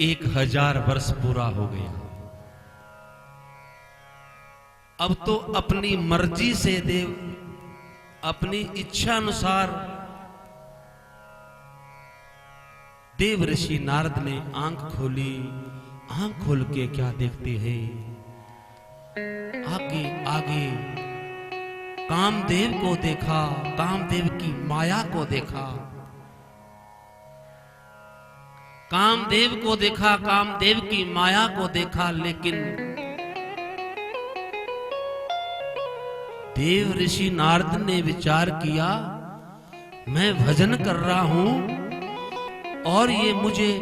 1000 वर्ष पूरा हो गया। अब तो अपनी मर्जी से देव अपनी इच्छा अनुसार देव ऋषि नारद ने आंख खोली। आंख खोल के क्या देखते हैं, आगे आगे कामदेव को देखा, कामदेव की माया को देखा, कामदेव को देखा, कामदेव की माया को देखा। लेकिन देव ऋषि नारद ने विचार किया, मैं भजन कर रहा हूं और ये मुझे,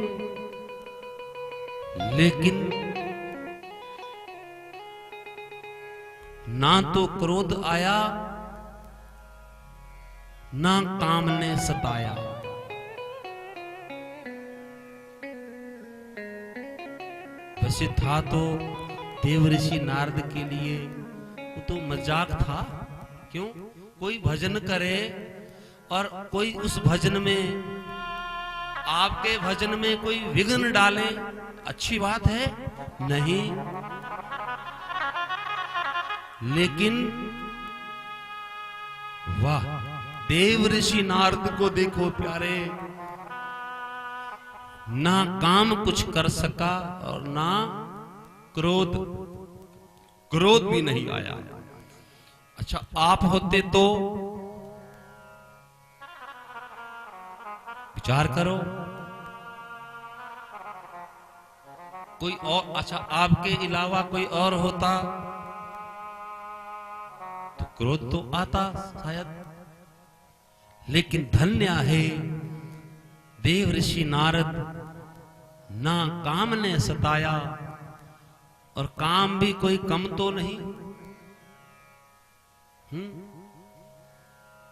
लेकिन ना तो क्रोध आया ना काम ने सताया। वैसे था तो देव ऋषि नारद के लिए वो तो मजाक था। क्यों? कोई भजन करे और कोई उस भजन में, आपके भजन में कोई विघ्न डाले, अच्छी बात है नहीं। लेकिन वाह, देव ऋषि नारद को देखो प्यारे, ना काम कुछ कर सका और ना क्रोध भी नहीं आया। अच्छा, आप होते तो विचार करो, कोई और, अच्छा आपके अलावा कोई और होता तो क्रोध तो आता शायद। लेकिन धन्य है देव ऋषि नारद, ना काम ने सताया और काम भी कोई कम तो नहीं।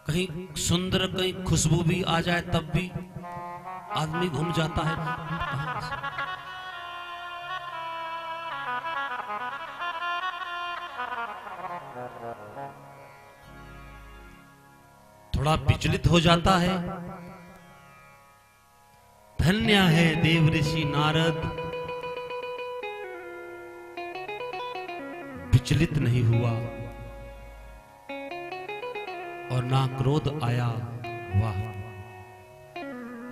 कहीं सुंदर, कहीं खुशबू भी आ जाए तब भी आदमी घूम जाता है। थोड़ा विचलित हो जाता है। धन्य है देव ऋषि नारद, विचलित नहीं हुआ और ना क्रोध आया। वाह!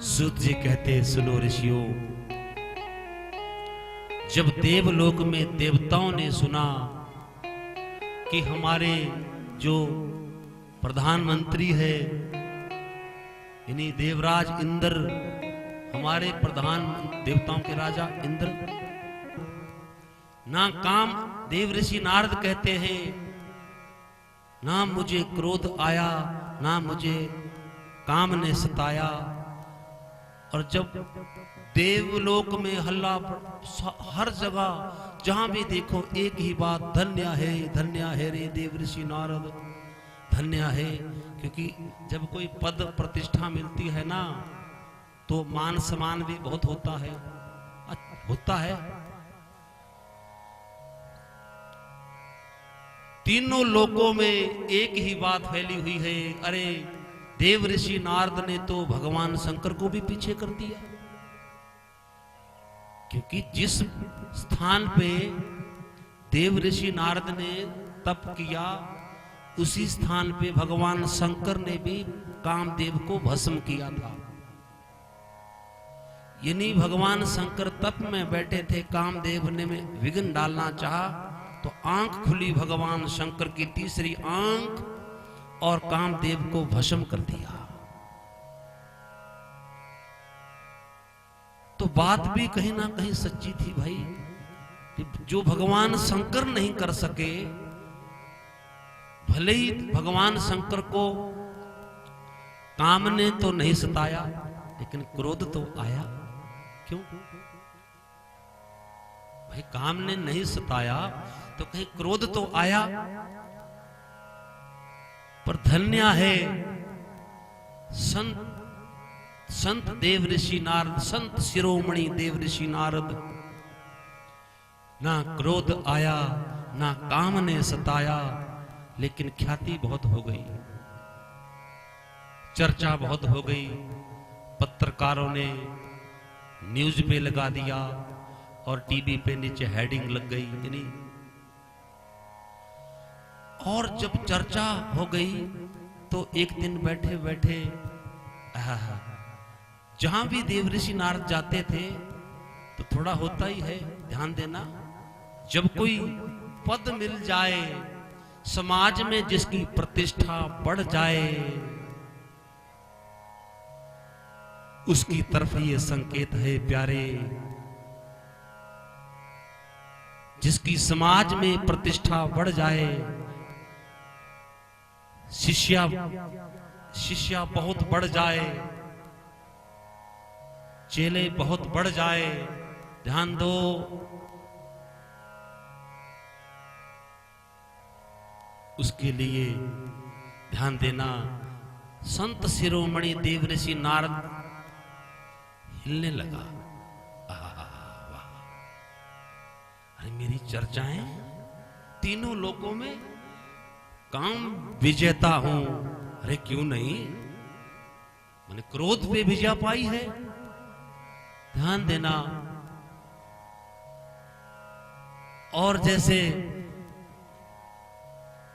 सूत जी कहते, सुनो ऋषियों, जब देवलोक में देवताओं ने सुना कि हमारे जो प्रधानमंत्री है, यानी देवराज इंद्र, हमारे प्रधान देवताओं के राजा इंद्र, ना काम, देव ऋषि नारद कहते हैं, ना मुझे क्रोध आया ना मुझे काम ने सताया। और जब देवलोक में हल्ला, हर जगह जहां भी देखो एक ही बात, धन्य है रे देव ऋषि नारद, धन्य है। क्योंकि जब कोई पद प्रतिष्ठा मिलती है ना, तो मान सम्मान भी बहुत होता है। तीनों लोकों में एक ही बात फैली हुई है, अरे देव ऋषि नारद ने तो भगवान शंकर को भी पीछे कर दिया। क्योंकि जिस स्थान पे देव ऋषि नारद ने तप किया, उसी स्थान पे भगवान शंकर ने भी कामदेव को भस्म किया था। यानी भगवान शंकर तप में बैठे थे, कामदेव ने में विघ्न डालना चाहा तो आंख खुली भगवान शंकर की तीसरी आंख और कामदेव को भस्म कर दिया। तो बात भी कहीं ना कहीं सच्ची थी भाई, कि जो भगवान शंकर नहीं कर सके, भले ही भगवान शंकर को काम ने तो नहीं सताया, लेकिन क्रोध तो आया। क्यों भाई? काम ने नहीं सताया तो कहीं क्रोध तो आया। पर धन्य है संत देव ऋषि नारद, संत शिरोमणि देव ऋषि नारद, ना क्रोध आया ना काम ने सताया, लेकिन ख्याति बहुत हो गई, चर्चा बहुत हो गई। पत्रकारों ने न्यूज पे लगा दिया और टीवी पे नीचे हेडिंग लग गई, यानी और जब चर्चा हो गई तो एक दिन बैठे बैठे जहां भी देवऋषि नारद जाते थे तो थोड़ा होता ही है, ध्यान देना, जब कोई पद मिल जाए, समाज में जिसकी प्रतिष्ठा बढ़ जाए, उसकी तरफ ये संकेत है प्यारे। जिसकी समाज में प्रतिष्ठा बढ़ जाए, शिष्या बहुत बढ़ जाए, चेले बहुत बढ़ जाए, ध्यान दो, उसके लिए ध्यान देना। संत शिरोमणि देवऋषि नारद हिलने लगा। वाह, अरे मेरी चर्चाएं तीनों लोकों में काम विजेता हूं, अरे क्यों नहीं, मैंने क्रोध पे विजय पाई है, ध्यान देना। और जैसे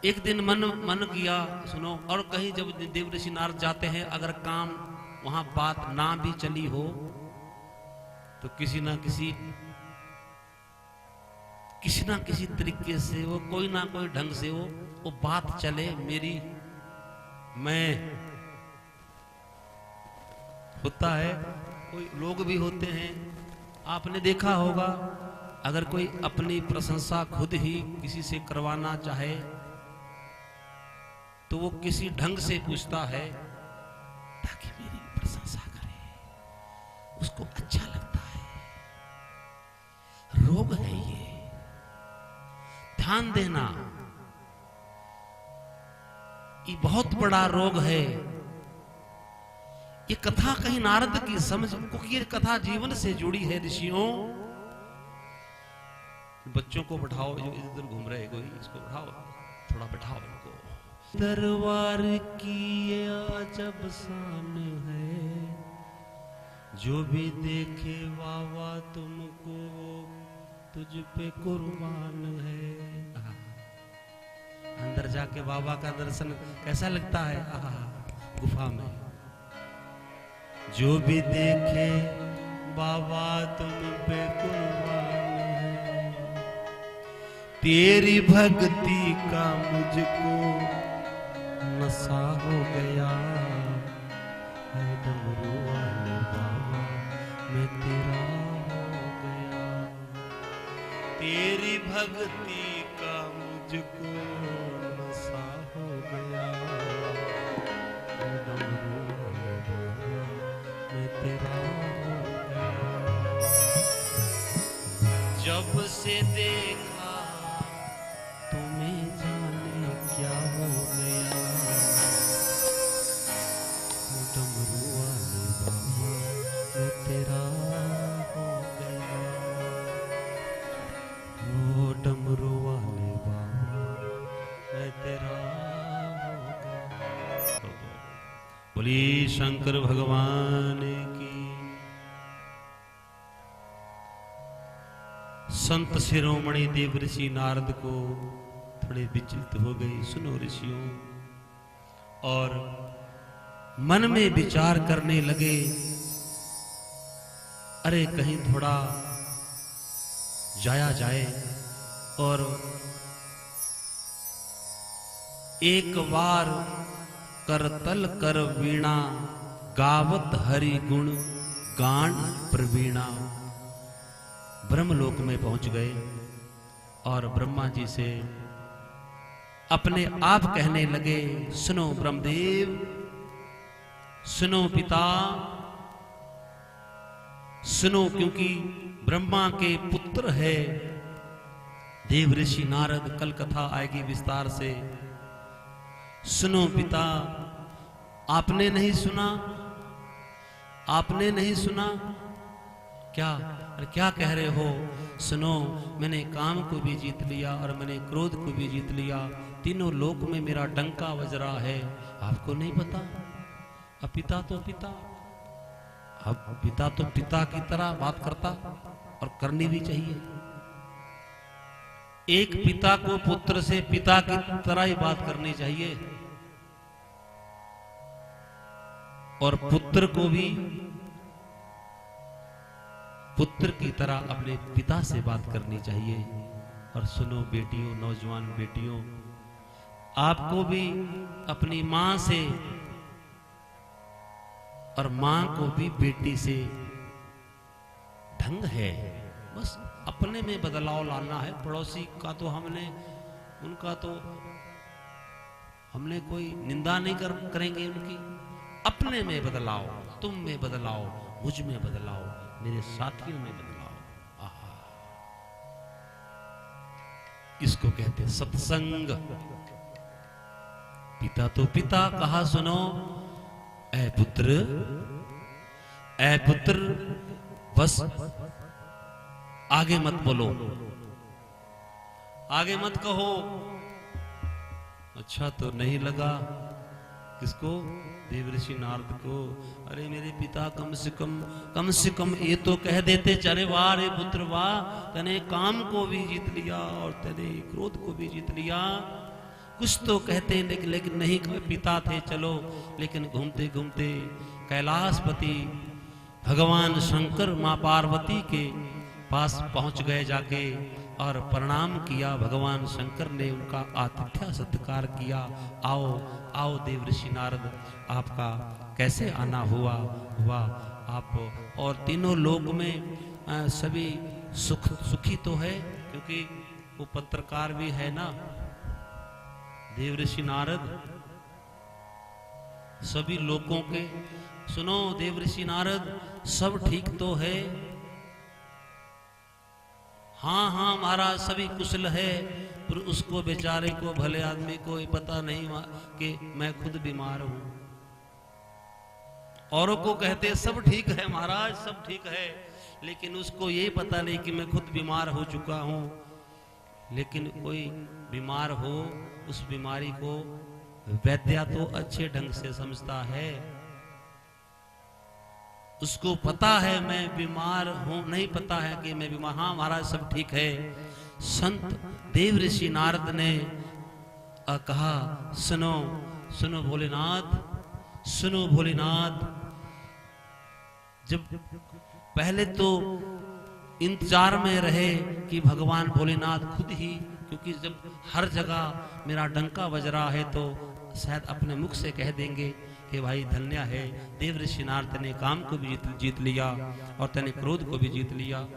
एक दिन मन किया, सुनो, और कहीं जब देवऋषि नारद जाते हैं, अगर काम वहां बात ना भी चली हो तो किसी ना किसी तरीके से वो कोई ना कोई ढंग से वो बात चले मेरी, मैं, होता है, कोई लोग भी होते हैं, आपने देखा होगा, अगर कोई अपनी प्रशंसा खुद ही किसी से करवाना चाहे तो वो किसी ढंग से पूछता है ताकि मेरी प्रशंसा करे, उसको अच्छा लगता है, रोग है ये, ध्यान देना, ये बहुत बड़ा रोग है। ये कथा कहीं नारद की समझ, क्योंकि ये कथा जीवन से जुड़ी है ऋषियों। बच्चों को बैठाओ, जो इधर घूम रहे, कोई इसको बैठाओ, थोड़ा बैठाओ इनको। दरबार की ये अजब शान है, जो भी देखे वावा तुमको तुझ पे कुर्बान है। अंदर जाके बाबा का दर्शन कैसा लगता है, गुफा में, जो भी देखे बाबा तुम पे कुर्बान है, तेरी भक्ति का मुझको नशा हो गया है, डमरू वाले बाबा मैं तेरा हो गया, तेरी भक्ति का मुझको नशा हो गया है, डमरू वाले बाबा मैं तेरा हो गया। जब से देखा तुम्हें जाने क्या हो गया, डमरू वाले बाबा मैं तेरा हो गया, वो डमरू वाले बाबा मैं तेरा हो गया। बोली शंकर भगवान की। संत शिरोमणि देवऋषि नारद को थोड़े विचलित हो गए, सुनो ऋषियों, और मन में विचार करने लगे, अरे कहीं थोड़ा जाया जाए और एक बार करतल कर वीणा, गावत हरि गुण गान प्रवीणा। ब्रह्मलोक में पहुंच गए और ब्रह्मा जी से अपने आप कहने लगे, सुनो ब्रह्मदेव, सुनो पिता, सुनो, क्योंकि ब्रह्मा के पुत्र है देवऋषि नारद, कल कथा आएगी विस्तार से। सुनो पिता, आपने नहीं सुना, आपने नहीं सुना क्या? अरे क्या कह रहे हो? सुनो, मैंने काम को भी जीत लिया और मैंने क्रोध को भी जीत लिया, तीनों लोक में मेरा डंका बज रहा है, आपको नहीं पता? पिता तो पिता, अब पिता तो पिता की तरह बात करता और करनी भी चाहिए। एक पिता को पुत्र से पिता की तरह ही बात करनी चाहिए और पुत्र को भी पुत्र की तरह अपने पिता से बात करनी चाहिए। और सुनो बेटियों, नौजवान बेटियों, आपको भी अपनी मां से और मां को भी बेटी से ढंग है, बस अपने में बदलाव लाना है। पड़ोसी का तो उनका तो हमने कोई निंदा नहीं करेंगे उनकी। अपने में बदलाव, तुम में बदलाव, मुझ में बदलाव, मेरे साथियों में बदलाव। आहा, इसको कहते हैं सत्संग। पिता तो पिता कहा सुनो, ऐ पुत्र बस आगे मत बोलो, आगे मत कहो। अच्छा तो नहीं लगा किसको? देवर्षि नारद को। अरे मेरे पिता कम से कम ये तो कह देते, चले वाह रे पुत्र वाह, तने काम को भी जीत लिया और तने क्रोध को भी जीत लिया। कुछ तो कहते, लेकिन नहीं, पिता थे चलो। लेकिन घूमते घूमते कैलाशपति भगवान शंकर मां पार्वती के पास पहुंच गए जाके और प्रणाम किया। भगवान शंकर ने उनका आतिथ्य सत्कार किया। आओ आओ देवर्षि नारद, आपका कैसे आना हुआ आप। और तीनों लोक में सभी सुखी तो है, क्योंकि वो पत्रकार भी है ना देवर्षि नारद। सभी लोगों के सुनो देवर्षि नारद, सब ठीक तो है? हाँ हाँ महाराज, सभी कुशल है, पर उसको बेचारे को, भले आदमी को पता नहीं कि मैं खुद बीमार हूं। औरों को कहते सब ठीक है महाराज, सब ठीक है, लेकिन उसको ये पता नहीं कि मैं खुद बीमार हो चुका हूं। लेकिन कोई बीमार हो, उस बीमारी को वैद्य तो अच्छे ढंग से समझता है, उसको पता है मैं बीमार हूं, नहीं पता है कि मैं बीमार। हाँ महाराज सब ठीक है। संत देवर्षि नारद ने कहा सुनो सुनो भोलेनाथ, सुनो भोलेनाथ। जब पहले तो इंतजार में रहे कि भगवान भोलेनाथ खुद ही, क्योंकि जब हर जगह मेरा डंका बज रहा है तो शायद अपने मुख से कह देंगे कि भाई धन्य है देवर्षि नारद ने काम को भी जीत लिया और तेने क्रोध को भी जीत लिया।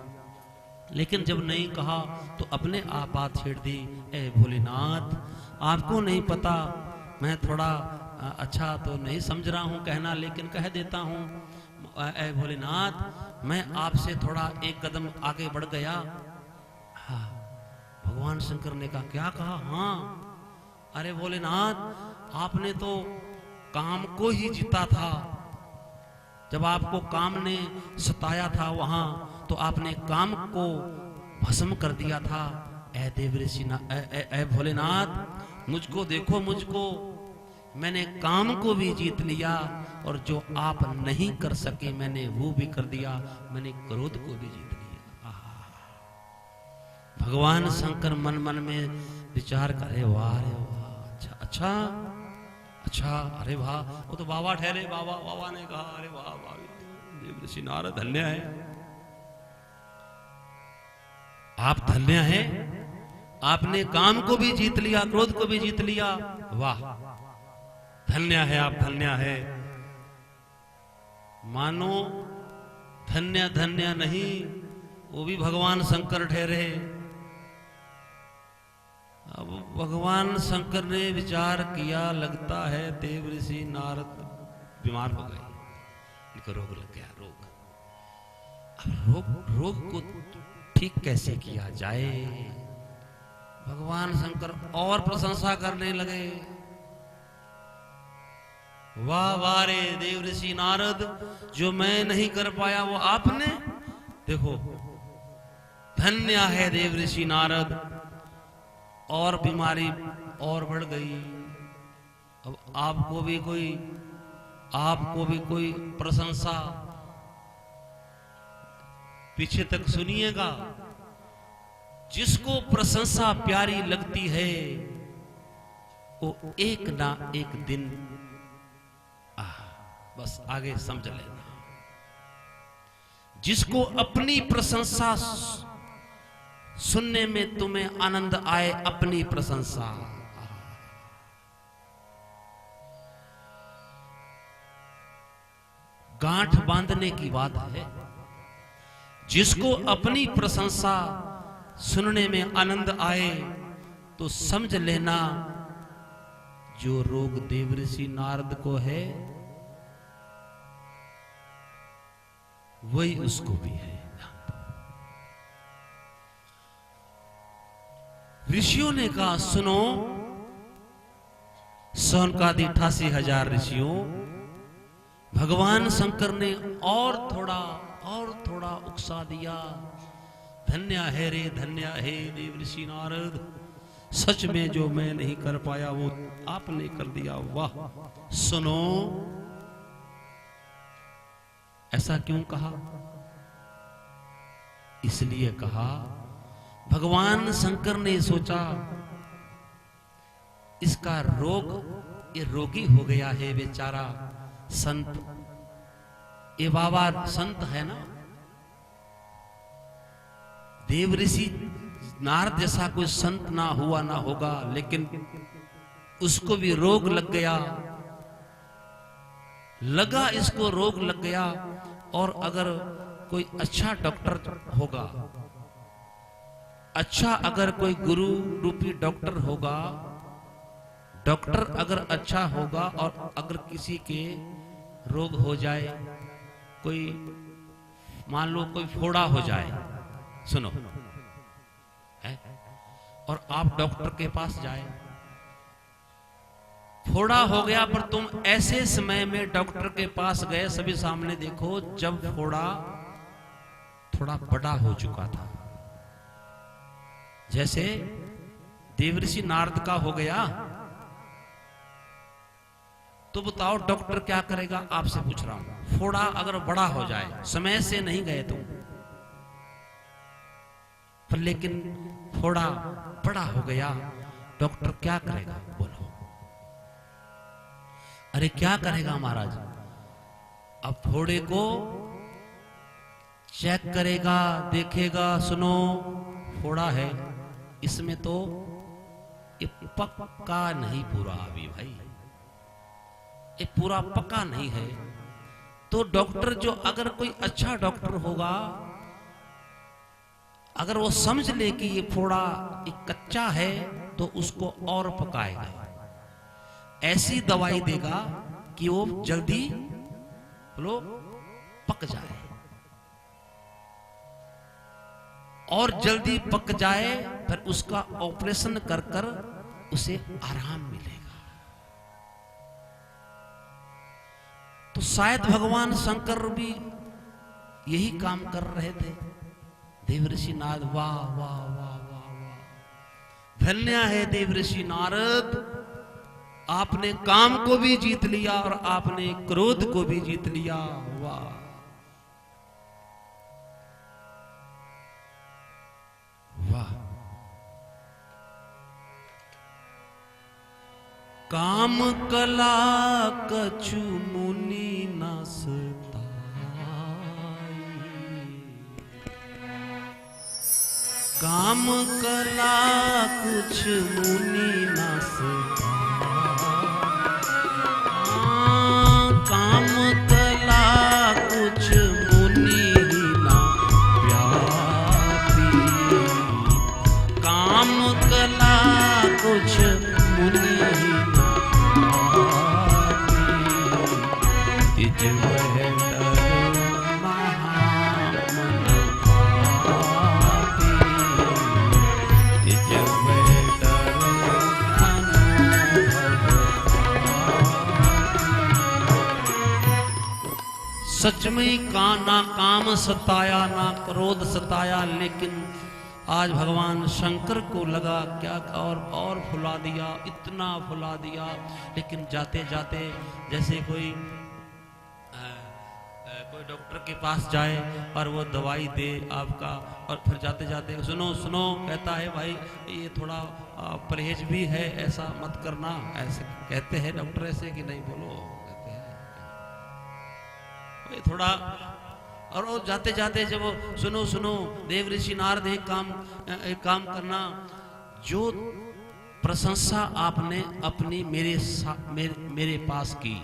लेकिन जब नहीं कहा तो अपने आप बात छेड़ दी। ए भोलेनाथ, आपको नहीं पता, मैं थोड़ा अच्छा तो नहीं समझ रहा हूँ कहना, लेकिन कह देता हूँ। ए भोलेनाथ, मैं आपसे थोड़ा एक कदम आगे बढ़ गया। हाँ, भगवान शंकर ने कहा क्या कहा? हाँ, अरे भोलेनाथ, आपने तो काम को ही जीता था। जब आपको काम ने सताया था वहां, तो आपने काम को भस्म कर दिया था। ऐ देवर्षि ऐ भोलेनाथ, मुझको देखो, मुझको, मैंने काम को भी जीत लिया और जो आप नहीं कर सके मैंने वो भी कर दिया, मैंने क्रोध को भी जीत लिया। भगवान शंकर मन मन में विचार करे, वाह रे वाह, अच्छा अच्छा अच्छा, अरे वाह, वो तो बाबा ठहरे। बाबा ने कहा अरे वाह वाह, देवर्षि नारद धन्य है, आप धन्य हैं, आपने काम को भी जीत लिया, क्रोध को भी जीत लिया, वाह धन्य है आप, धन्य है। मानो धन्य धन्य नहीं, वो भी भगवान शंकर ठहरे। अब भगवान शंकर ने विचार किया, लगता है देवर्षि नारद बीमार हो गए, इनको रोग लग गया। अब रोग को ठीक कैसे किया जाए? भगवान शंकर और प्रशंसा करने लगे। वाह वाह रे देवर्षि नारद, जो मैं नहीं कर पाया वो आपने, देखो धन्य है देवर्षि नारद। और बीमारी और बढ़ गई। अब आपको भी कोई प्रशंसा पीछे तक सुनिएगा। जिसको प्रशंसा प्यारी लगती है वो एक ना एक दिन बस आगे समझ लेना। जिसको अपनी प्रशंसा सुनने में तुम्हें आनंद आए, अपनी प्रशंसा, गांठ बांधने की बात है। जिसको अपनी प्रशंसा सुनने में आनंद आए तो समझ लेना जो रोग देवऋषि नारद को है वही उसको भी है। ऋषियों ने कहा सुनो, सौनकादि 88,000 ऋषियों, भगवान शंकर ने और थोड़ा उकसा दिया। धन्य है रे, धन्य है देवऋषि नारद, सच में जो मैं नहीं कर पाया वो आपने कर दिया। वाह। सुनो, ऐसा क्यों कहा? इसलिए कहा भगवान शंकर ने सोचा इसका रोग, ये रोगी हो गया है बेचारा संत, ये बाबा संत है ना, देवऋषि नारद जैसा कोई संत ना हुआ ना होगा, लेकिन उसको भी रोग लग गया, लगा इसको रोग लग गया। और अगर कोई अच्छा डॉक्टर होगा, अच्छा अगर कोई गुरु रूपी डॉक्टर होगा, डॉक्टर अगर अच्छा होगा और अगर किसी के रोग हो जाए, कोई मान लो कोई फोड़ा हो जाए, सुनो है, और आप डॉक्टर के पास जाए, फोड़ा हो गया, पर तुम ऐसे समय में डॉक्टर के पास गए, सभी सामने देखो, जब फोड़ा थोड़ा बड़ा हो चुका था, जैसे देवऋषि नारद का हो गया, तो बताओ डॉक्टर क्या करेगा? आपसे पूछ रहा हूं। फोड़ा अगर बड़ा हो जाए, समय से नहीं गए तुम, पर लेकिन फोड़ा बड़ा हो गया, डॉक्टर क्या करेगा? बोलो। अरे क्या करेगा महाराज? अब फोड़े को चेक करेगा, देखेगा, सुनो फोड़ा है, इसमें तो ये पक्का नहीं पूरा अभी भाई, ये पूरा पक्का नहीं है। तो डॉक्टर जो, अगर कोई अच्छा डॉक्टर होगा, अगर वो समझ ले कि ये फोड़ा एक कच्चा है, तो उसको और पकाएगा, ऐसी दवाई देगा कि वो जल्दी बोलो पक जाए, और जल्दी पक जाए, फिर उसका ऑपरेशन कर कर उसे आराम मिलेगा। तो शायद भगवान शंकर भी यही काम कर रहे थे। देवऋषि नारद, वाह वाह वाह वाह वाह, धन्य है देवऋषि नारद, आपने काम को भी जीत लिया और आपने क्रोध को भी जीत लिया। वाह। वाह। काम कला कछु मुनि न सताई, काम कला कुछ मुनि न सताई, काम कला कुछ मुनि न व्यापी, काम कला कुछ मुनि न व्यापी, तिज वह डर महामन पापी, तिज वह डर सच में ना काम सताया, ना क्रोध सताया, लेकिन आज भगवान शंकर को लगा क्या और फुला दिया, इतना फुला दिया। लेकिन जाते जाते जैसे कोई डॉक्टर के पास जाए और वो दवाई दे आपका, और फिर जाते जाते सुनो सुनो कहता है भाई ये थोड़ा परहेज भी है, ऐसा मत करना, ऐसे कहते हैं डॉक्टर ऐसे कि नहीं बोलो, कहते हैं भाई थोड़ा। और वो जाते जाते जब वो सुनो सुनो देव ऋषि नारद एक काम करना, जो प्रशंसा आपने अपनी मेरे पास की,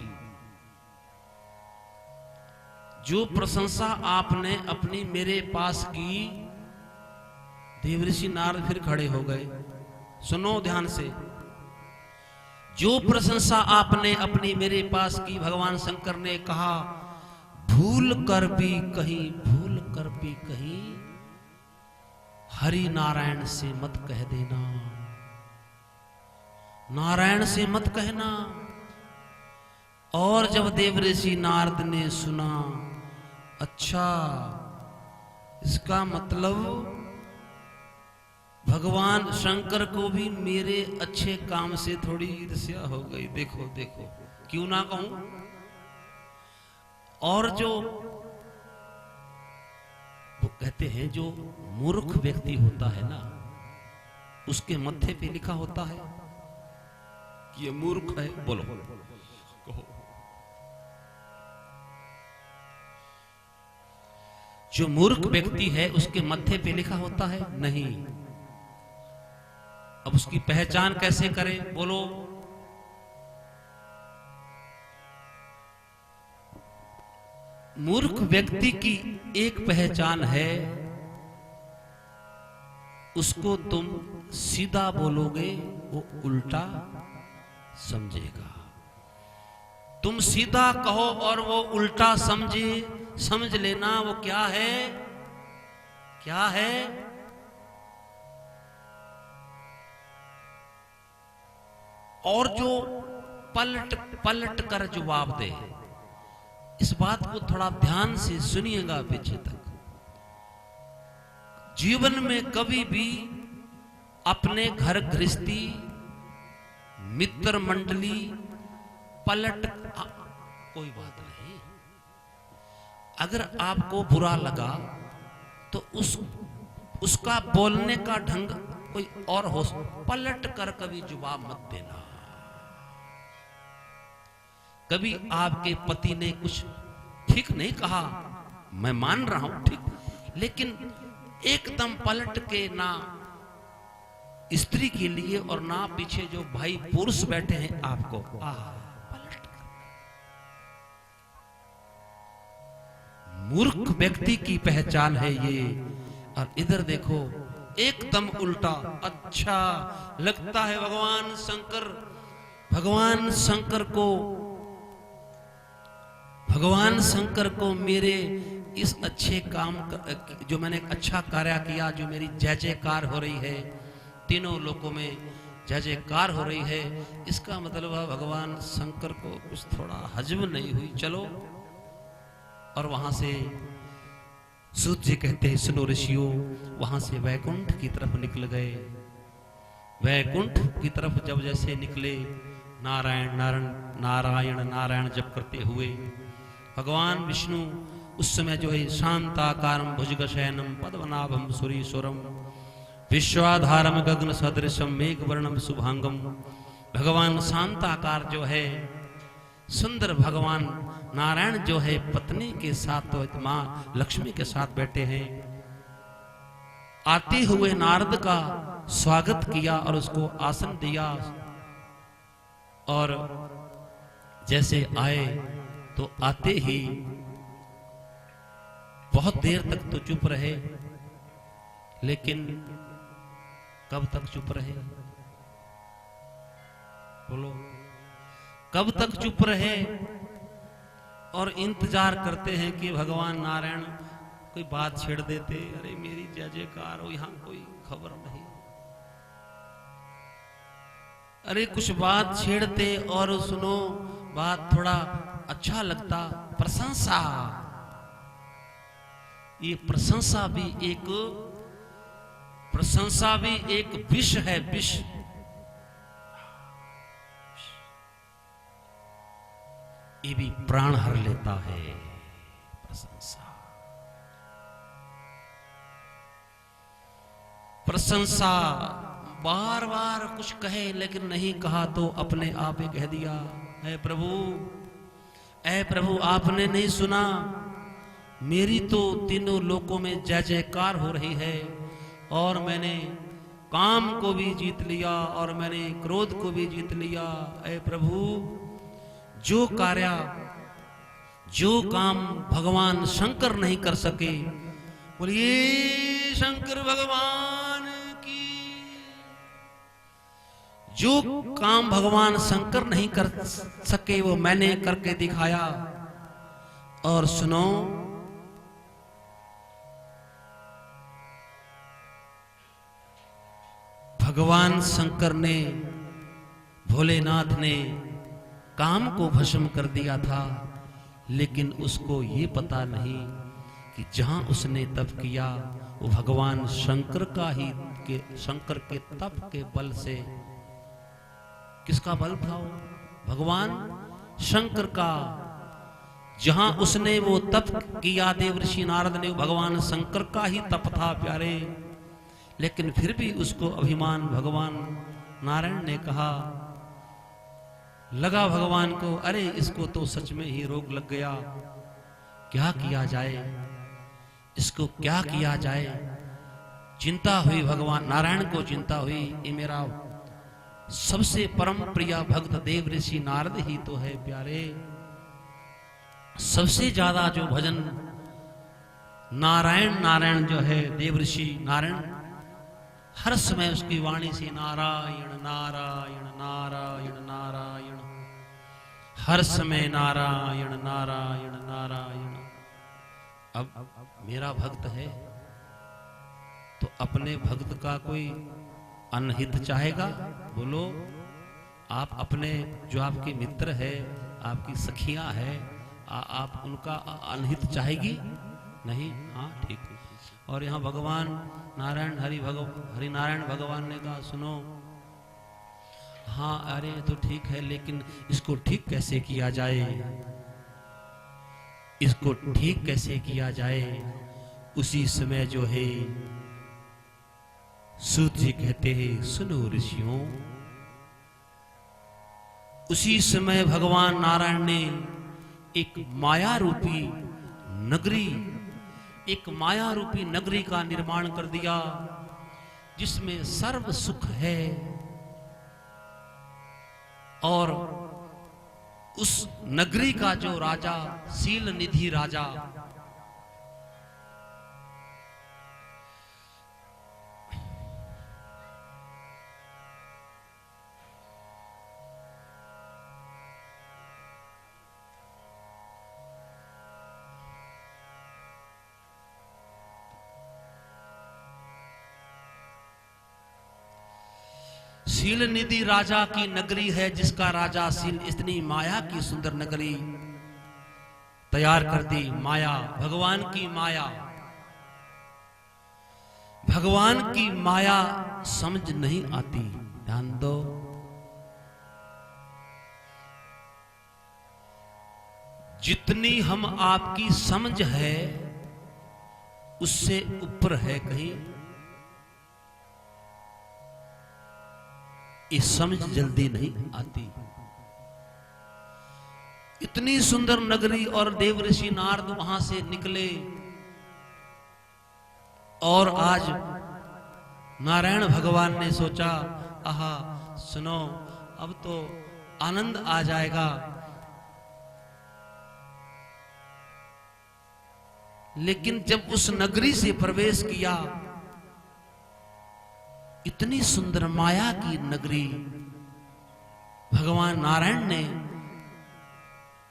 जो प्रशंसा आपने अपनी मेरे पास की, देवऋषि नारद फिर खड़े हो गए। सुनो ध्यान से, जो प्रशंसा आपने अपनी मेरे पास की, भगवान शंकर ने कहा भूल कर भी कहीं हरि नारायण से मत कह देना, नारायण से मत कहना। और जब देवऋषि नारद ने सुना, अच्छा इसका मतलब भगवान शंकर को भी मेरे अच्छे काम से थोड़ी ईर्ष्या हो गई। देखो देखो, क्यों ना कहूं। और जो वो कहते हैं जो मूर्ख व्यक्ति होता है ना, उसके मत्थे पे लिखा होता है कि ये मूर्ख है। बोलो कहो, जो मूर्ख व्यक्ति है उसके मत्थे पे लिखा होता है नहीं। अब उसकी पहचान कैसे करें? बोलो, मूर्ख व्यक्ति की एक पहचान है, उसको तुम सीधा बोलोगे वो उल्टा समझेगा। तुम सीधा कहो और वो उल्टा समझे, समझ लेना वो क्या है, क्या है। और जो पलट कर जवाब दे, इस बात को थोड़ा ध्यान से सुनिएगा पीछे तक। जीवन में कभी भी अपने घर गृहस्थी, मित्र मंडली पलट कोई बात नहीं। अगर आपको बुरा लगा तो उसका बोलने का ढंग कोई और हो, पलट कर कभी जवाब मत देना। कभी आपके पति ने कुछ ठीक नहीं कहा, मैं मान रहा हूं ठीक, लेकिन एकदम पलट के ना स्त्री के लिए और ना पीछे जो भाई पुरुष बैठे हैं आपको पलट कर। मूर्ख व्यक्ति की पहचान है ये। और इधर देखो एकदम उल्टा। अच्छा लगता है भगवान शंकर को मेरे इस अच्छे काम जो मैंने अच्छा कार्य किया, जो मेरी जय जयकार हो रही है, तीनों लोकों में जय जयकार हो रही है, इसका मतलब है भगवान शंकर को कुछ थोड़ा हजम नहीं हुई। चलो, और वहां से सूत जी कहते हैं, सुनो ऋषियों, वहां से वैकुंठ की तरफ निकल गए। वैकुंठ की तरफ जब जैसे निकले, नारायण नारायण नारायण नारायण जप करते हुए भगवान विष्णु उस समय जो है शांताकारम भुजगशयनम पद्मनाभम सुरीश्वरम विश्वाधारम गगन सदृशम मेघवर्णम शुभांगम। भगवान शांताकार जो है, सुंदर भगवान नारायण जो है पत्नी के साथ, तो मां लक्ष्मी के साथ बैठे हैं। आते हुए नारद का स्वागत किया और उसको आसन दिया। और जैसे आए तो आते ही बहुत देर तक तो चुप रहे, लेकिन कब तक चुप रहे? बोलो, कब तक चुप रहे? और इंतजार करते हैं कि भगवान नारायण कोई बात छेड़ देते, अरे मेरी जय जयकार हो, यहां कोई खबर नहीं। अरे कुछ बात छेड़ते और सुनो, बात थोड़ा अच्छा लगता, प्रशंसा। ये प्रशंसा भी एक विष है, विष। ये भी प्राण हर लेता है, प्रशंसा। प्रशंसा बार बार कुछ कहे लेकिन नहीं कहा तो अपने आप ही कह दिया, ऐ प्रभु आपने नहीं सुना, मेरी तो तीनों लोकों में जय जयकार हो रही है और मैंने काम को भी जीत लिया और मैंने क्रोध को भी जीत लिया। ऐ प्रभु जो कार्य जो काम भगवान शंकर नहीं कर सके, बोलिए शंकर भगवान की। जो काम भगवान शंकर नहीं कर सके वो मैंने करके दिखाया। और सुनो, भगवान शंकर ने, भोलेनाथ ने काम को भस्म कर दिया था, लेकिन उसको ये पता नहीं कि जहां उसने तप किया वो भगवान शंकर का ही शंकर के तप के बल से। किसका बल था वो? भगवान शंकर का। जहां उसने वो तप किया देवर्षि नारद ने, भगवान शंकर का ही तप था प्यारे। लेकिन फिर भी उसको अभिमान भगवान नारायण ने कहा, लगा भगवान को, अरे इसको तो सच में ही रोग लग गया, क्या किया जाए, इसको क्या किया जाए। चिंता हुई, भगवान नारायण को चिंता हुई, ये मेरा सबसे परम प्रिय भक्त देव ऋषि नारद ही तो है प्यारे। सबसे ज्यादा जो भजन नारायण नारायण जो है देव ऋषि नारायण, हर समय उसकी वाणी से नारायण नारायण नारायण नारायण, हर समय नारायण नारायण नारायण। अब मेरा भक्त है तो अपने भक्त का कोई अनहित चाहेगा? बोलो, आप अपने जो आपके मित्र है, आपकी सखियां है, आप उनका अनहित चाहेगी? नहीं। हाँ ठीक है। और यहाँ भगवान नारायण हरि नारायण भगवान ने कहा, सुनो, हाँ अरे तो ठीक है, लेकिन इसको ठीक कैसे किया जाए, इसको ठीक कैसे किया जाए। उसी समय जो है सूत जी कहते हैं, सुनो ऋषियों, उसी समय भगवान नारायण ने एक माया रूपी नगरी, एक माया रूपी नगरी का निर्माण कर दिया, जिसमें सर्व सुख है। और उस नगरी का जो राजा, शील निधि राजा, शील निधि राजा की नगरी है, जिसका राजा शील इतनी माया की सुंदर नगरी तैयार कर दी। माया, भगवान की माया, भगवान की माया समझ नहीं आती। ध्यान दो, जितनी हम आपकी समझ है उससे ऊपर है कहीं। ये समझ जल्दी नहीं आती। इतनी सुंदर नगरी, और देव ऋषि नारद वहां से निकले, और आज नारायण भगवान ने सोचा, आहा सुनो, अब तो आनंद आ जाएगा। लेकिन जब उस नगरी से प्रवेश किया, इतनी सुंदर माया की नगरी, भगवान नारायण ने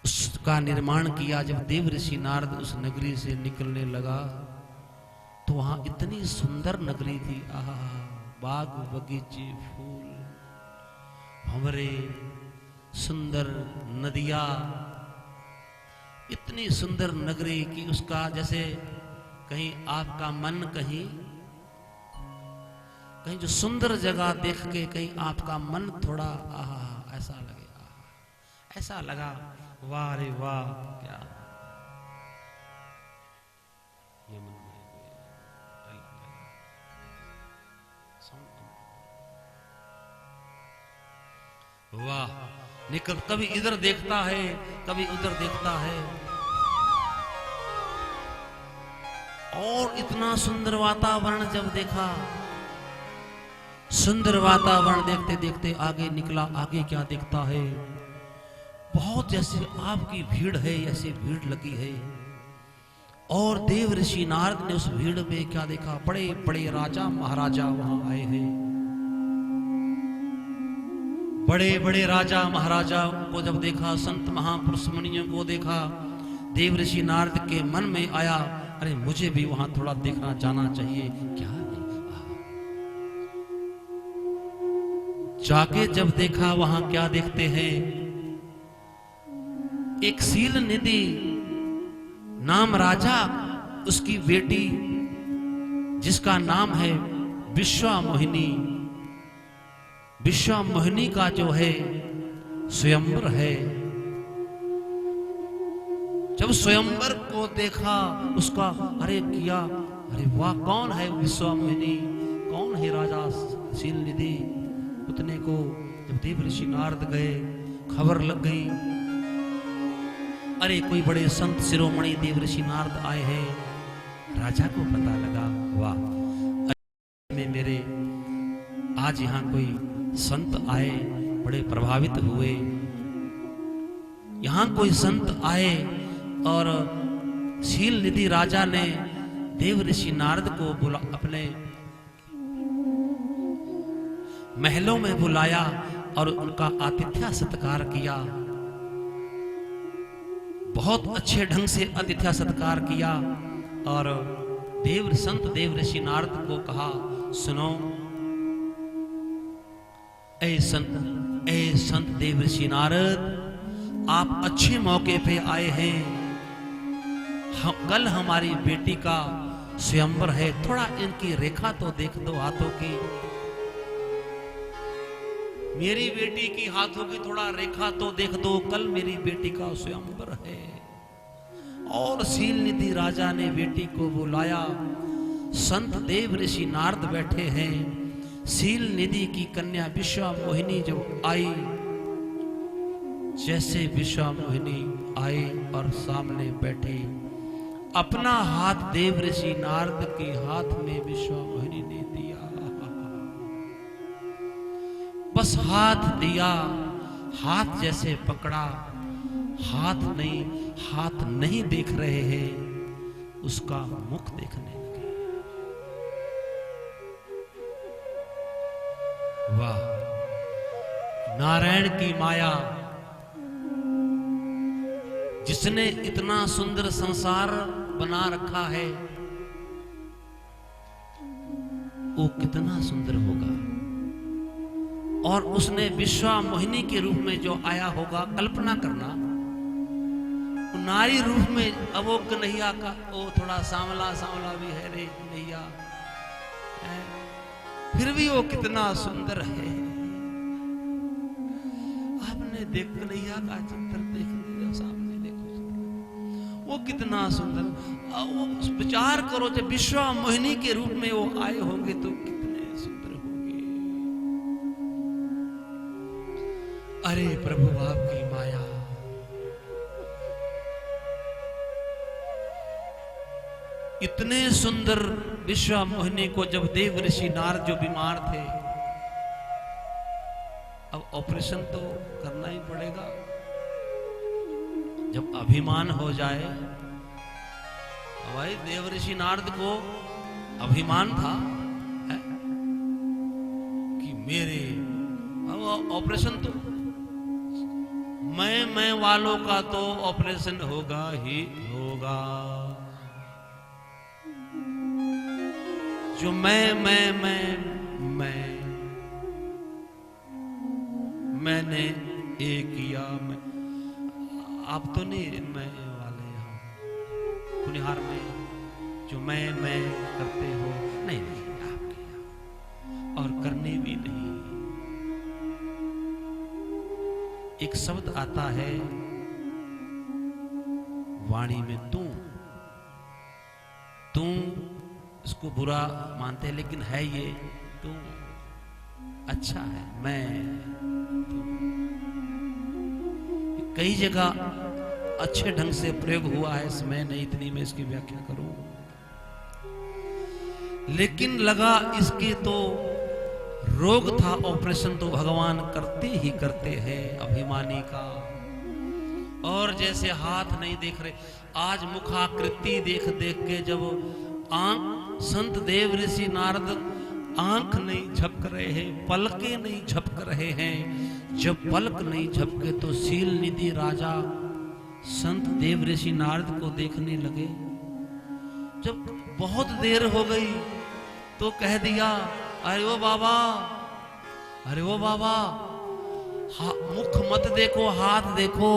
उसका निर्माण किया। जब देव ऋषि नारद उस नगरी से निकलने लगा तो वहां इतनी सुंदर नगरी थी। आहा, बाग बगीचे, फूल, भंवरे, सुंदर नदियां, इतनी सुंदर नगरी कि उसका जैसे कहीं आपका मन कहीं जो सुंदर जगह देख के कहीं आपका मन थोड़ा आहा ऐसा लगे, आहा ऐसा लगा, वाह रे वाह, क्या वाह, निकल कभी इधर देखता है, कभी उधर देखता है, और इतना सुंदर वातावरण जब देखा, सुंदर वातावरण देखते देखते आगे निकला। आगे क्या देखता है, बहुत जैसे आपकी भीड़ है, ऐसी भीड़ लगी है। और देव ऋषि नारद ने उस भीड़ में क्या देखा, बड़े बड़े राजा महाराजा वहां आए हैं। बड़े बड़े राजा महाराजा को जब देखा, संत महापुरुष मुनियों को देखा, देव ऋषि नारद के मन में आया, अरे मुझे भी वहां थोड़ा देखना जाना चाहिए। क्या है? जाके जब देखा, वहां क्या देखते हैं, एक शील निधि नाम राजा, उसकी बेटी जिसका नाम है विश्वामोहिनी। विश्वामोहिनी का जो है स्वयंवर है। जब स्वयंवर को देखा, उसका अरे किया, अरे वाह, कौन है विश्वामोहिनी, कौन है राजा शील निधि। उतने को जब देव ऋषि नारद गए, खबर लग गई, अरे कोई बड़े संत शिरोमणि देव ऋषि नारद आए हैं। राजा को पता लगा, वाह, में मेरे आज यहाँ कोई संत आए, बड़े प्रभावित हुए। यहाँ कोई संत आए और शील निधि राजा ने देव ऋषि नारद को अपने महलों में बुलाया और उनका आतिथ्य सत्कार किया। बहुत अच्छे ढंग से आतिथ्य सत्कार किया और संत देव ऋषि नारद को कहा, सुनो ए संत देव ऋषि नारद, आप अच्छे मौके पे आए हैं। कल हमारी बेटी का स्वयंवर है, थोड़ा इनकी रेखा तो देख दो हाथों की। मेरी बेटी की हाथों की थोड़ा रेखा तो देख दो, कल मेरी बेटी का स्वयंवर है। और शील निधि राजा ने बेटी को बुलाया। संत देव ऋषि नारद बैठे हैं। शील निधि की कन्या विश्वामोहिनी जब आई, जैसे विश्वामोहिनी आई और सामने बैठी, अपना हाथ देव ऋषि नारद के हाथ में विश्वामोहिनी ने दिया। बस हाथ दिया, हाथ जैसे पकड़ा, हाथ नहीं देख रहे हैं, उसका मुख देखने लगे। वाह, नारायण की माया, जिसने इतना सुंदर संसार बना रखा है, वो कितना सुंदर होगा। और उसने विश्वामोहिनी के रूप में जो आया होगा, कल्पना करना, नारी रूप में, अब वो कन्हैया का वो थोड़ा सांवला सांवला भी है रे कन्हैया, फिर भी वो कितना सुंदर है। आपने देख कन्हैया का चित्र देख लिया, सामने देखो वो कितना सुंदर। वो विचार करो, जब विश्वामोहिनी के रूप में वो आए होंगे तो कितने सुंदर होंगे। अरे प्रभु, आपकी माया, इतने सुंदर विश्वामोहिनी को जब देव ऋषि नारद जो बीमार थे, अब ऑपरेशन तो करना ही पड़ेगा। जब अभिमान हो जाए, भाई देव ऋषि नारद को अभिमान था है? कि मेरे अब ऑपरेशन तो मैं वालों का तो ऑपरेशन होगा ही होगा। जो मैंने एक किया, मैं आप तो नहीं मैं वाले यहाँ कुनिहार में जो मैं करते हो, नहीं आप किया और करने भी नहीं। एक शब्द आता है वाणी में, तू इसको बुरा मानते हैं, लेकिन है ये तू अच्छा है, मैं कई जगह अच्छे ढंग से प्रयोग हुआ है, मैं नहीं इतनी मैं इसकी व्याख्या करूं, लेकिन लगा इसके तो रोग था, ऑपरेशन तो भगवान करते ही करते हैं अभिमानी का। और जैसे हाथ नहीं देख रहे, आज मुखाकृति देख देख के जब आंख संत देव ऋषि नारद आंख नहीं झपक रहे हैं, पलके नहीं झपक रहे हैं, जब पलक नहीं झपके तो शील निधि राजा संत देव ऋषि नारद को देखने लगे। जब बहुत देर हो गई तो कह दिया, अरे वो बाबा, अरे वो बाबा, मुख मत देखो, हाथ देखो।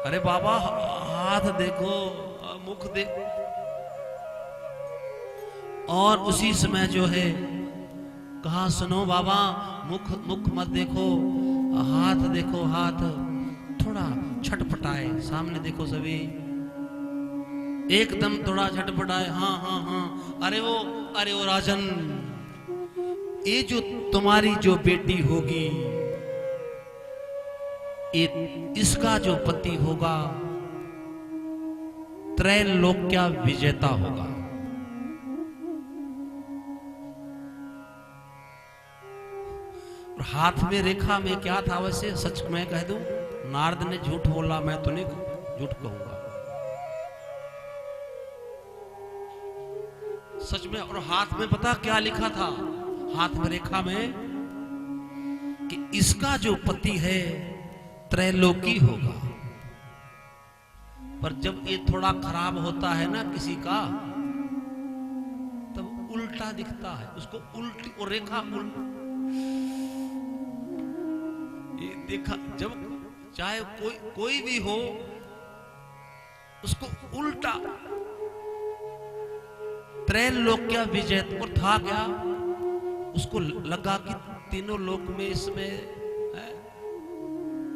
अरे बाबा हाथ देखो, मुख देखो। और उसी समय जो है कहा, सुनो बाबा, मुख मत देखो, हाथ देखो, हाथ थोड़ा छटपटाए, सामने देखो सभी, एकदम थोड़ा छटपटाए। हाँ हाँ हाँ, अरे वो राजन, ये जो तुम्हारी जो बेटी होगी, इसका जो पति होगा त्रैलोक्य विजेता होगा। हाथ में रेखा में क्या था, वैसे सच मैं कह दूं, नारद ने झूठ बोला, मैं तो नहीं झूठ कहूंगा, सच में। और हाथ में पता क्या लिखा था, हाथ में रेखा में, कि इसका जो पति है त्रैलोकी होगा। पर जब ये थोड़ा खराब होता है ना किसी का, तब उल्टा दिखता है, उसको उल्टी और रेखा ये देखा, जब चाहे कोई भी हो, उसको उल्टा त्रैलोक्य विजय। और था क्या, उसको लगा कि तीनों लोक में इसमें है,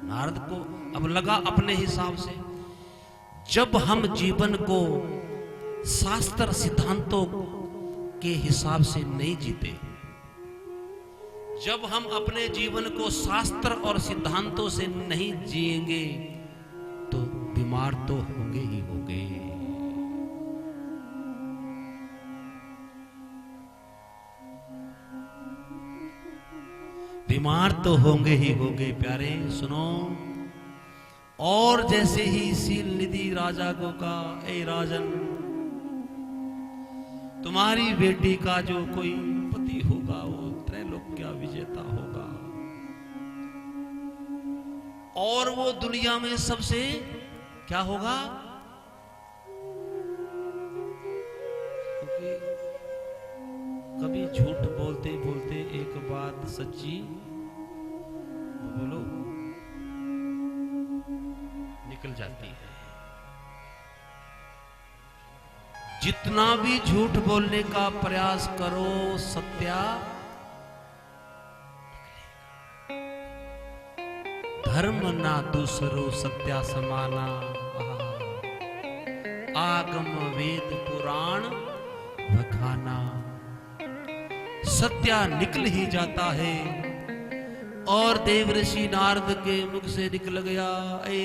नारद को अब लगा अपने हिसाब से, जब हम जीवन को शास्त्र सिद्धांतों के हिसाब से नहीं जीते, जब हम अपने जीवन को शास्त्र और सिद्धांतों से नहीं जिएंगे, तो बीमार तो होंगे ही होंगे। बीमार तो होंगे ही होंगे प्यारे, सुनो। और जैसे ही शील निधि राजा को कहा, ए राजन, तुम्हारी बेटी का जो कोई पति होगा वो त्रैलोक्य विजेता होगा, और वो दुनिया में सबसे क्या होगा, क्योंकि कभी झूठ बोलते बोलते एक बात सच्ची बोलो निकल जाती है। जितना भी झूठ बोलने का प्रयास करो, सत्या धर्म ना दूसरो सत्या समाना, आगम वेद पुराण बखाना। सत्या निकल ही जाता है। और देव ऋषि नारद के मुख से निकल गया, ए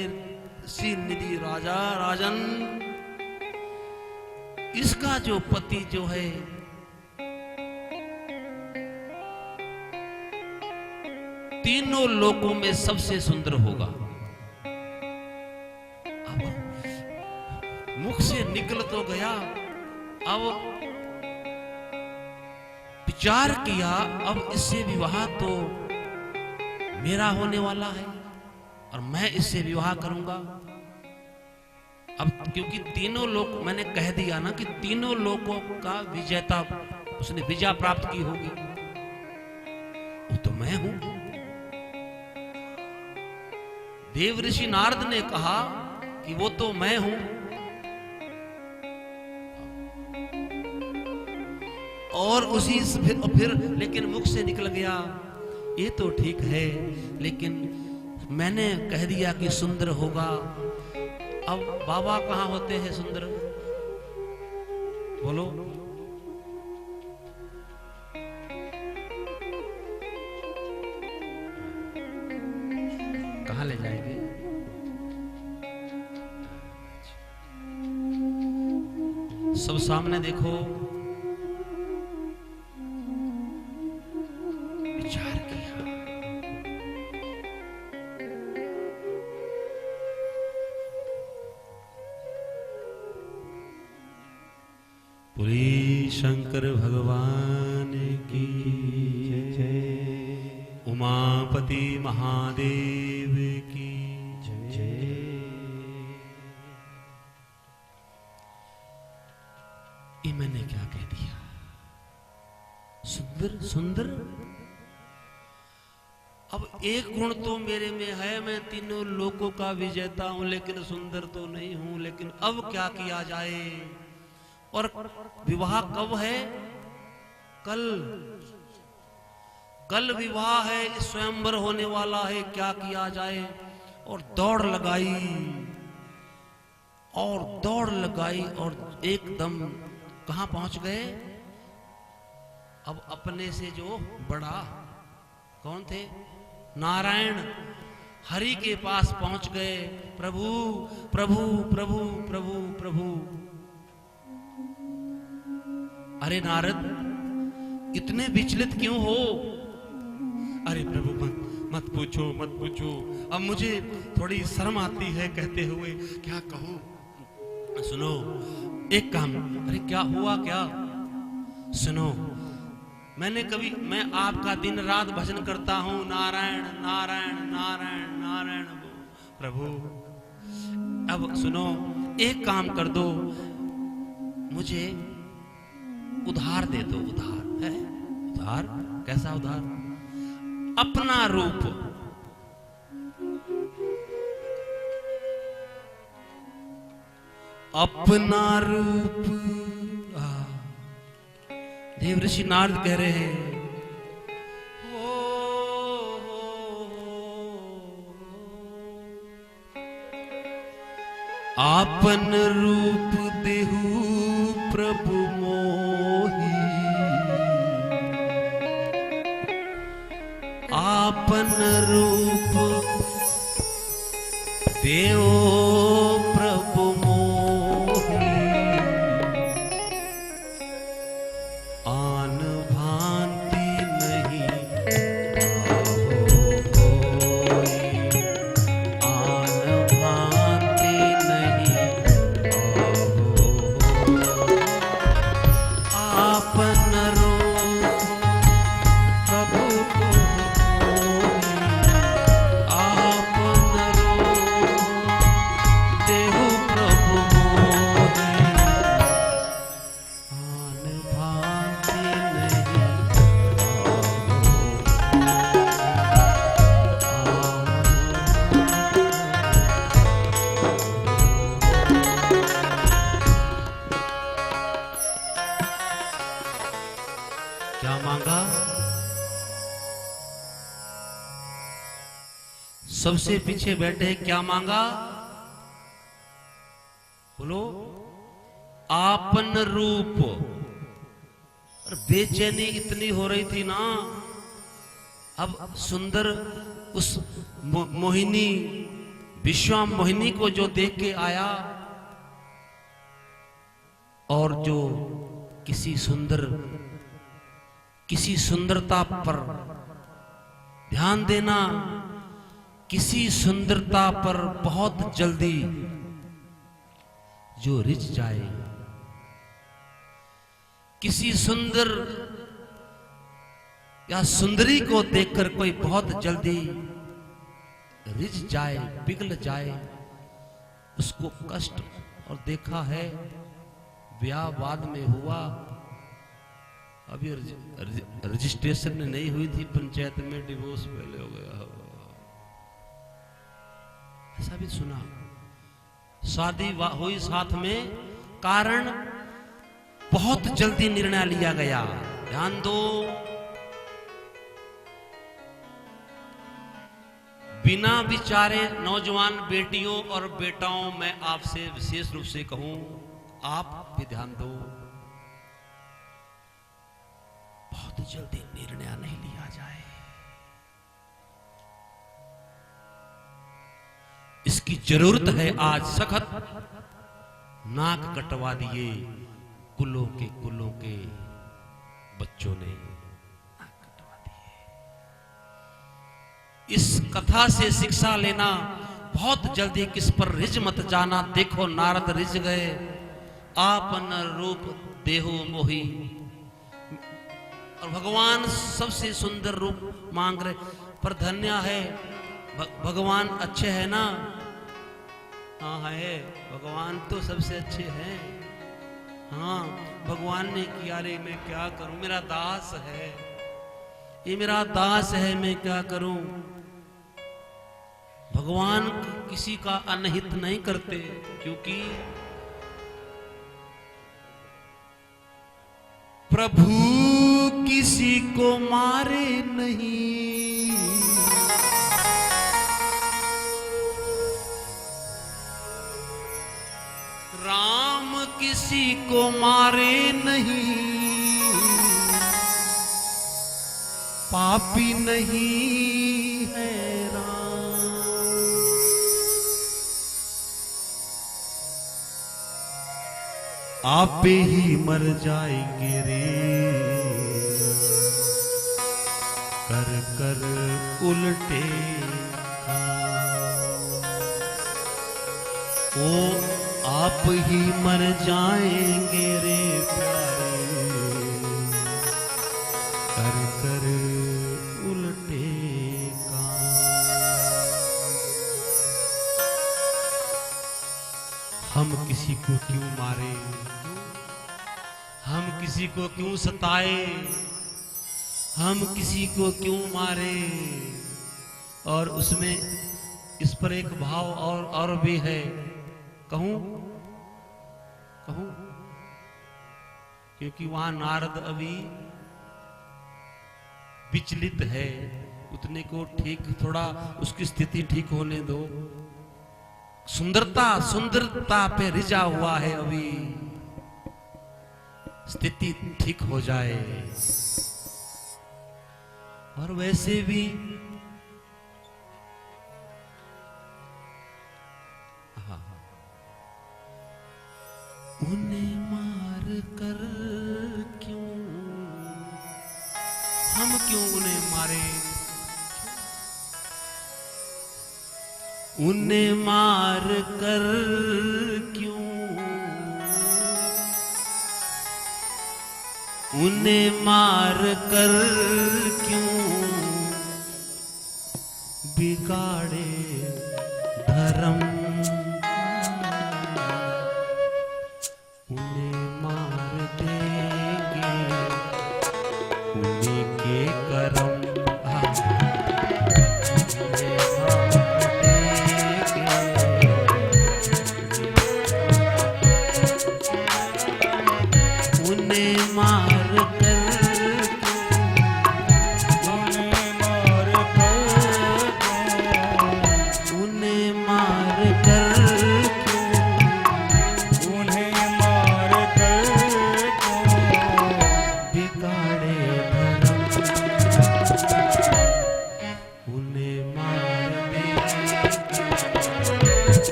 शील निधि राजा, राजन, इसका जो पति जो है तीनों लोकों में सबसे सुंदर होगा। अब मुख से निकल तो गया, अब विचार किया, अब इससे विवाह तो मेरा होने वाला है और मैं इससे विवाह करूंगा। अब क्योंकि तीनों लोक, मैंने कह दिया ना कि तीनों लोकों का विजेता, उसने विजय प्राप्त की होगी, वो तो मैं हूं। देव ऋषि नारद ने कहा कि वो तो मैं हूं, और उसी फिर लेकिन मुख से निकल गया, ये तो ठीक है, लेकिन मैंने कह दिया कि सुंदर होगा। अब बाबा कहां होते हैं सुंदर, बोलो? सब सामने देखो, विचार किया। पुरी शंकर भगवान की जय, उमापति महादेव की जय। ये मैंने क्या कह दिया? सुंदर सुंदर। अब एक गुण तो मेरे में है, मैं तीनों लोकों का विजेता हूं, लेकिन सुंदर तो नहीं हूं। लेकिन अब क्या किया जाए? और विवाह कब है? कल। कल विवाह है, स्वयंवर होने वाला है, क्या किया जाए? और दौड़ लगाई और दौड़ लगाई और एकदम कहां पहुंच गए? अब अपने से जो बड़ा कौन थे? नारायण हरि के पास पहुंच गए। प्रभु प्रभु प्रभु प्रभु प्रभु। अरे नारद, इतने विचलित क्यों हो? अरे प्रभु मत पूछो मत पूछो, अब मुझे थोड़ी शर्म आती है कहते हुए, क्या कहूं? सुनो एक काम। अरे क्या हुआ? क्या? सुनो, मैं आपका दिन रात भजन करता हूं, नारायण नारायण नारायण नारायण प्रभु। अब सुनो, एक काम कर दो, मुझे उधार दे दो। उधार है? उधार? कैसा उधार? अपना रूप। अपना रूप। देव ऋषि नारद कह रहे हैं, आपन रूप देहु प्रभु मोहि, आपन रूप देव प्रभु मोहि, आन भांति नहीं होई, आन भांति नहीं आपन रूप प्रभु मोहि, आपन रूप देहु प्रभु मोहि, आन भांति नहीं क्या मांगा? सबसे पीछे बैठे क्या मांगा? बोलो। आपन रूप। और बेचैनी इतनी हो रही थी ना, अब सुंदर उस मोहिनी, विश्वा मोहिनी को जो देख के आया, और जो किसी सुंदरता पर ध्यान देना, किसी सुंदरता पर बहुत जल्दी जो रिझ जाए, किसी सुंदर या सुंदरी को देखकर कोई बहुत जल्दी रिझ जाए, पिघल जाए, उसको कष्ट। और देखा है, ब्याह बाद में हुआ, अभी रजिस्ट्रेशन नहीं हुई थी पंचायत में, डिवोर्स पहले हो गया। ऐसा भी सुना। शादी हुई साथ में, कारण बहुत जल्दी निर्णय लिया गया। ध्यान दो, बिना विचारे नौजवान बेटियों और बेटाओं, मैं आपसे विशेष रूप से कहूं, आप भी ध्यान दो, बहुत जल्दी निर्णय नहीं लिया जाए। इसकी जरूरत है आज सख्त। नाक कटवा दिए, कुलों के बच्चों ने कटवा दिए। इस कथा से शिक्षा लेना, बहुत जल्दी किस पर रिझ मत जाना। देखो नारद रिझ गए, आपन रूप देहो मोही। और भगवान सबसे सुंदर रूप मांग रहे, पर धन्य है भगवान अच्छे है ना। हाँ है, भगवान तो सबसे अच्छे हैं। हाँ, भगवान ने किया, रे मैं क्या करूं, मेरा दास है, ये मेरा दास है, मैं क्या करूं। भगवान किसी का अनहित नहीं करते, क्योंकि प्रभु किसी को मारे नहीं, राम किसी को मारे नहीं, पापी नहीं है राम। आप ही मर जाएंगे रे, कर कर उल्टे ओ आप ही मर जाएंगे रे प्यारे, कर कर उल्टे काम। हम किसी को क्यों मारे, हम किसी को क्यों सताए, हम किसी को क्यों मारे। और उसमें इस पर एक भाव और भी है, कहूं क्योंकि वहां नारद अभी विचलित है, उतने को ठीक, थोड़ा उसकी स्थिति ठीक होने दो। सुंदरता पे रिझा हुआ है, अभी स्थिति ठीक हो जाए। और वैसे भी उन्हें मार कर क्यों, हम क्यों उन्हें मारे, उन्हें मार कर क्यों, उन्हें मार कर क्यों बिगाड़े धर्म